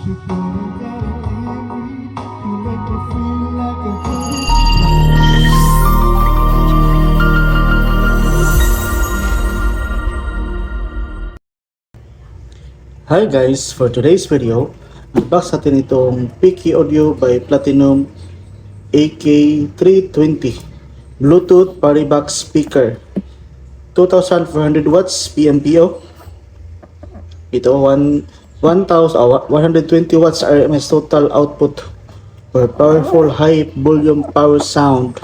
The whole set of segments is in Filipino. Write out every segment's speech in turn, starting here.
Hi guys, for today's video, unbox natin itong Picky Audio by Platinum AK320 Bluetooth Party Box Speaker 2400 watts PMPO. Ito 120 watts RMS total output for powerful high volume power sound.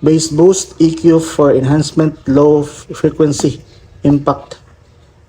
Bass boost EQ for enhancement low frequency impact.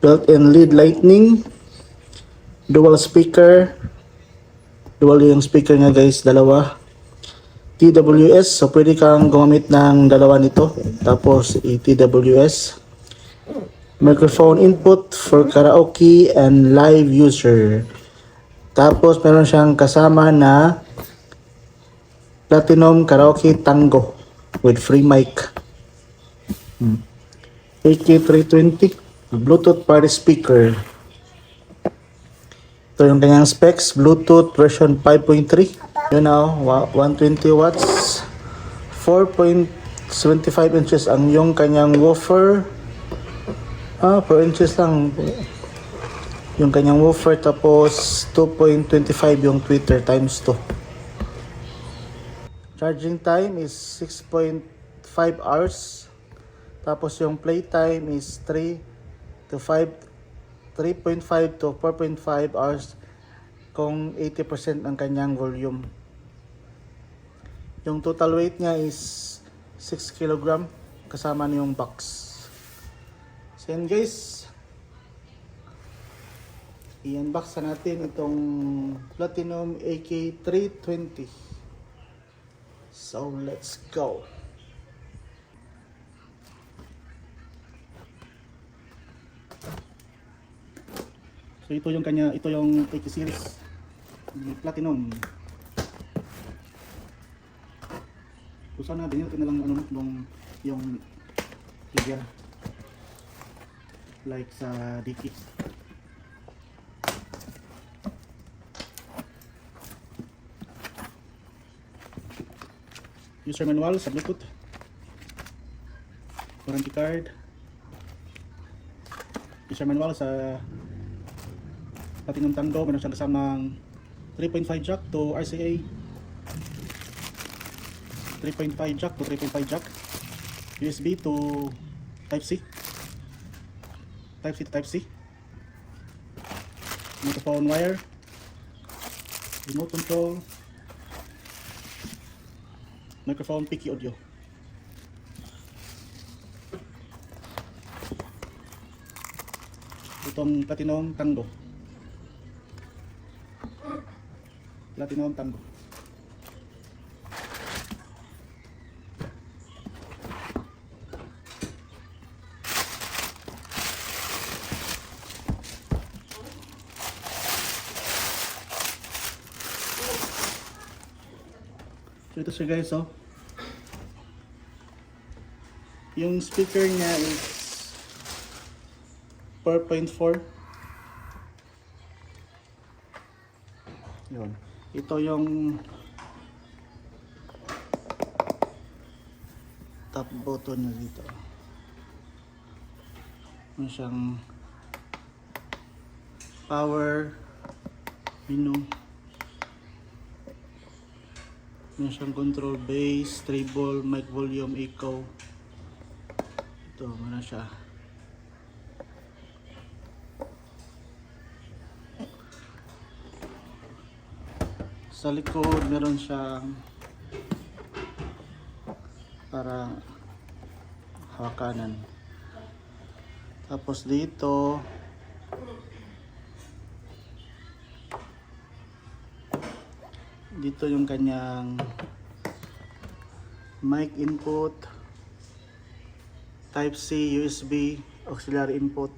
Built-in lead lightning, dual speaker, dual yung speaker niya guys, dalawa. TWS, so pwede kang gumamit ng dalawa nito. Tapos TWS. Microphone input for karaoke and live user. Tapos meron siyang kasama na Platinum Karaoke Tango with free mic. AK320 Bluetooth party speaker. Ito yung kanyang specs, Bluetooth version 5.3. Yun na, 120 watts, 4.75 inches ang yung kanyang woofer. 4 inches lang yung kanyang woofer, tapos 2.25 yung tweeter times 2. Charging time is 6.5 hours. Tapos yung playtime is 3.5 to 4.5 hours kung 80% ang kanyang volume. Yung total weight niya is 6 kg kasama na yung box. So yan guys, i-unbox na natin itong Platinum AK320. So let's go. So ito yung kanya, ito yung AK series Platinum. So sana din na lang yung figure like sa Diki. User manual sa Bluetooth, warranty card, user manual sa Platinum Tango. Meron siyang kasamang 3.5 jack to RCA, 3.5 jack to 3.5 jack, USB to Type-C, Type-C to Type-C, microphone wire, remote control, microphone Picky Audio. Itong Platinum Tango. Platinum Tango. So ito siya guys, oh. Yung speaker niya is 4.4. Yun. Ito yung top button na dito. Meron siyang power menu. Meron siyang control bass, treble, mic volume, echo. Ito, meron siya. Sa likod meron siyang para hawakanan. Tapos dito yung kanyang mic input, Type-C, USB, auxiliary input.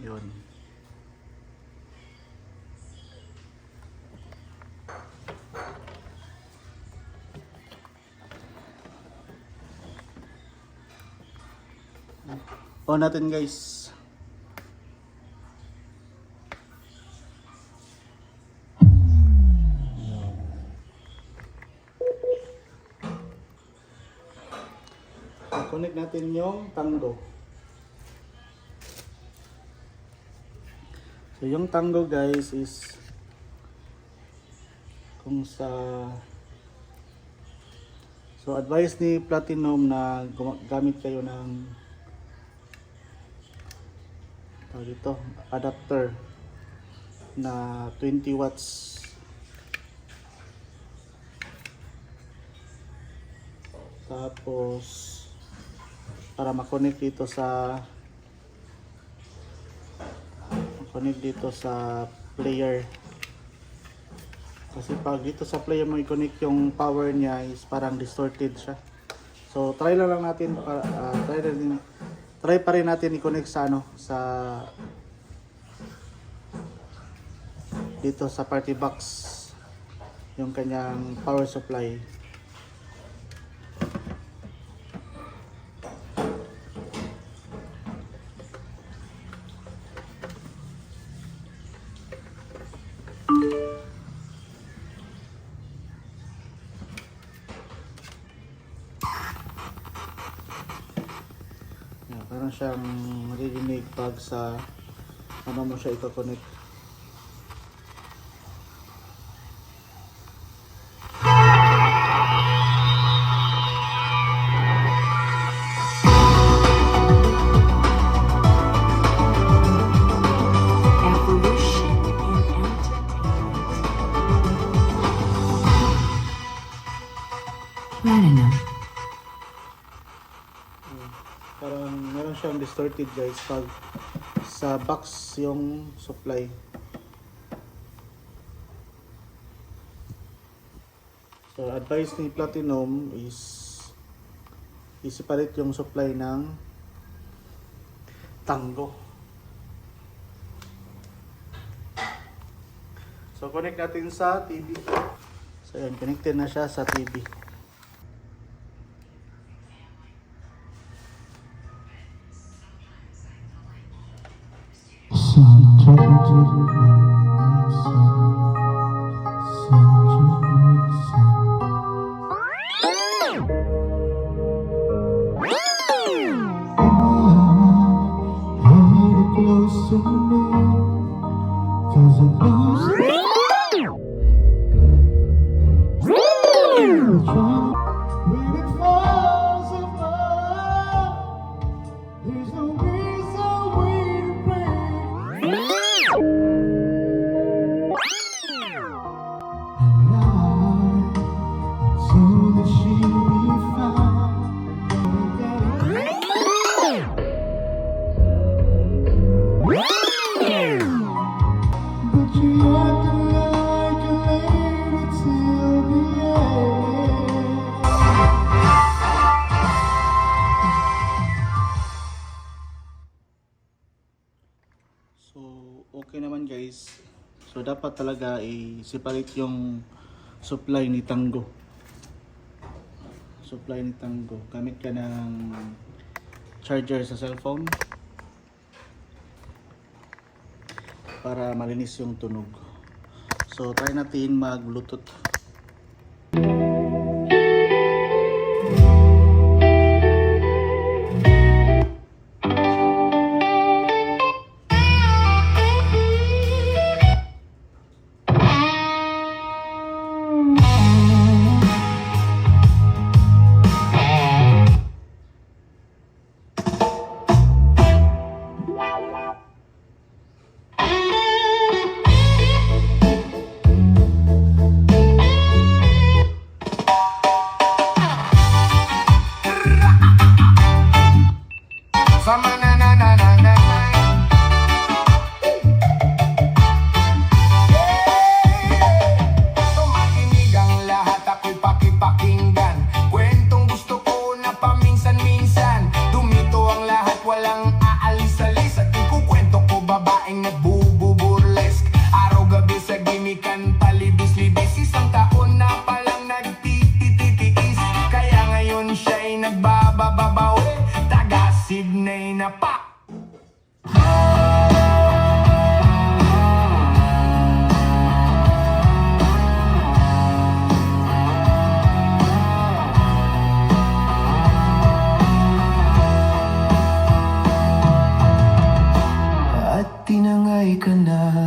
Yun. On natin guys. connect natin yung Tango. So yung Tango guys is kung sa so advice ni Platinum na gamit kayo ng dito adapter na 20 watts. Tapos para ma-connect dito sa player. Kasi pag dito sa player mo i-connect yung power niya is parang distorted siya. So try lang natin try pa rin natin i-connect sa dito sa party box yung kanyang power supply. Parang siyang maririnig pag sa mo siya i-connect. Parang meron siyang distorted guys pag sa box yung supply. So advice ni Platinum is i-separate yung supply ng Tango. So connect natin sa TV. So yan, connected na siya sa TV. So okay naman guys. So dapat talaga i-separate yung supply ni Tango. Supply ni Tango. Gamit ka ng charger sa cellphone para malinis yung tunog. So try natin mag-Bluetooth.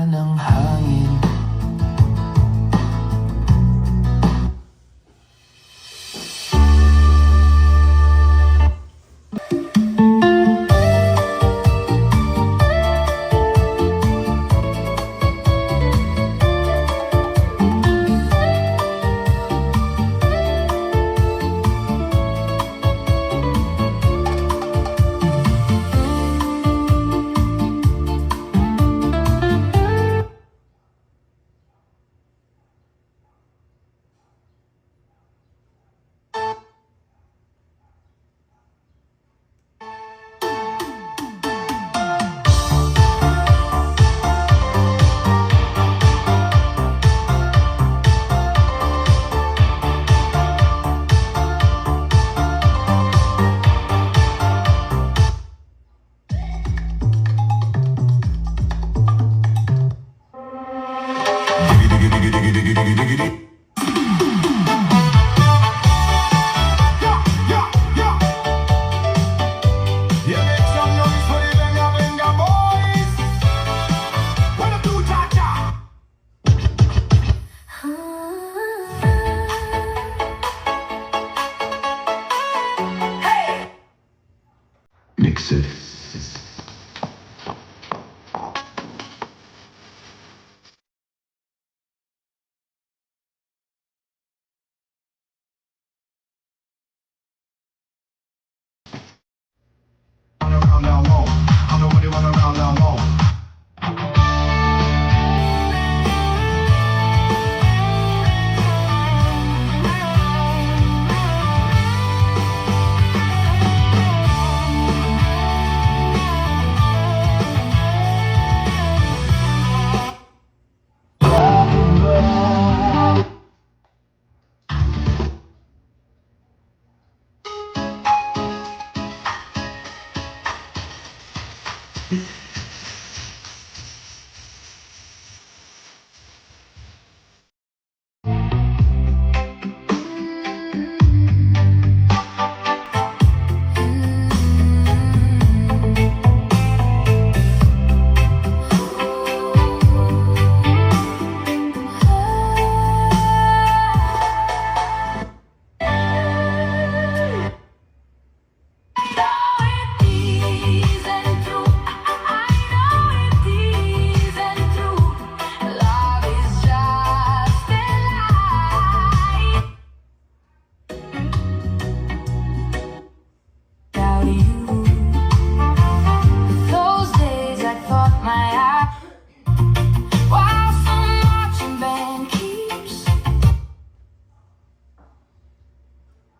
ng hangin. Mix it. Around now low. I'm the one who run around now low.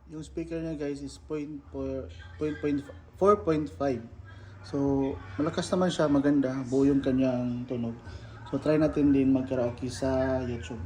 Yung speaker niya guys is 4.5. So malakas naman siya, maganda, buo yung kanyang tunog. So try natin din mag-karaoke sa YouTube.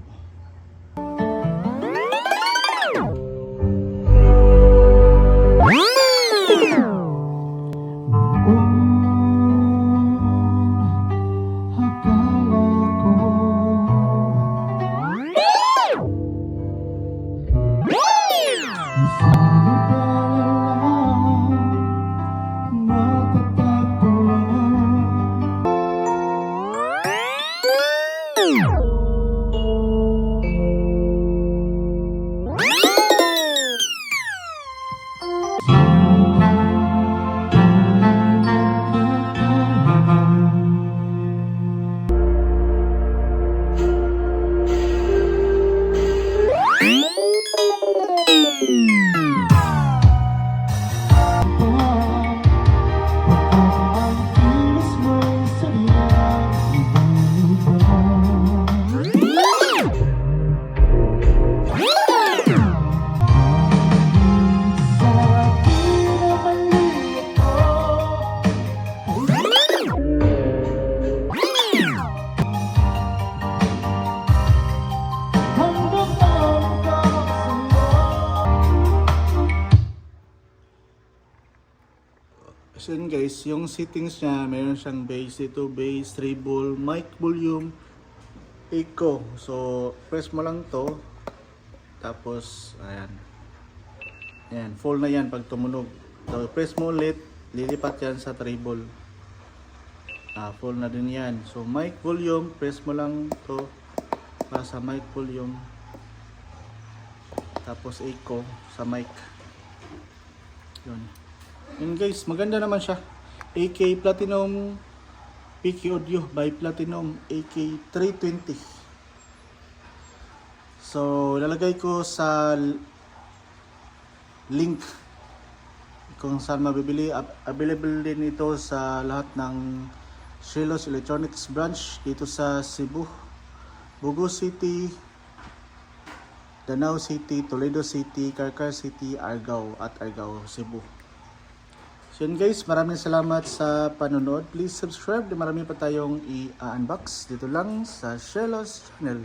So yun guys, yung settings niya, mayroon siyang bass dito, bass, treble, mic volume, echo. So press mo lang to, tapos ayan, ayan, full na yan pag tumunog. So press mo ulit, lilipat yan sa treble. Full na din yan. So mic volume, press mo lang to para sa mic volume. Tapos echo sa mic. Yun. Yun guys, maganda naman siya. AK Platinum PK Audio by Platinum AK320. So lalagay ko sa link kung saan mabibili. Available din ito sa lahat ng Shelos Electronics branch dito sa Cebu, Bugo City, Danao City, Toledo City, Carcar City, Argao at Argao, Cebu. So yun guys, maraming salamat sa panonood. Please subscribe, marami pa tayong i-unbox dito lang sa Shelos Channel.